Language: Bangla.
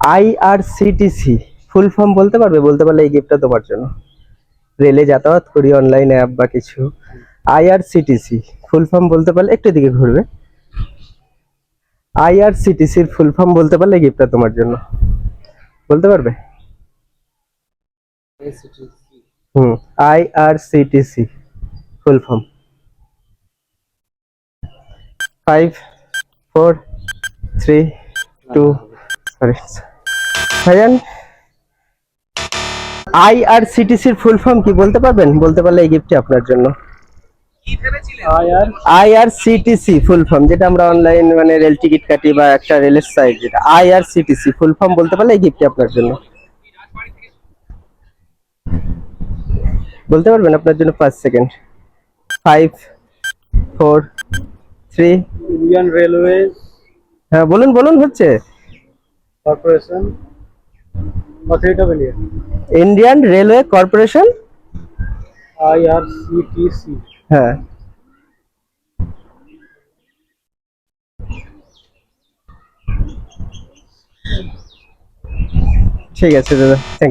আইআরসিটিসি ফুল ফর্ম বলতে পারবে? বলতে পারলে এই গিফটটা তোমার জন্য। রেলে যাতায়াত করি, অনলাইন অ্যাপ বা কিছু। আইআরসিটিসি ফুল ফর্ম বলতে পারলে, একটু দিকে ঘুরবে। আইআরসিটিসির ফুল ফর্ম বলতে পারলে গিফটটা তোমার জন্য। বলতে পারবে? হুম, আইআরসিটিসি ফুল ফর্ম। 5 4 3 2 সরি ভাইজান, আইআরসিটিসির ফুল ফর্ম কি বলতে পারবেন? বলতে পারলে এই গিফটটি আপনার জন্য। আইআরসিটিসি ফুল ফর্ম, যেটা আমরা অনলাইন মানে রেল টিকিট কাটি বা একটা রেলের সাইট, যেটা আইআরসিটিসি ফুল ফর্ম বলতে পারলে এই গিফটটি আপনার জন্য। বলতে পারবেন? আপনার জন্য 5 সেকেন্ড। 5 4 3। ইন্ডিয়ান রেলওয়ে হ্যাঁ বলুন বলুন, হচ্ছে। Corporation authority of India, Indian railway corporation. IRCTC. হ্যাঁ, ঠিক আছে দাদা, থ্যাংক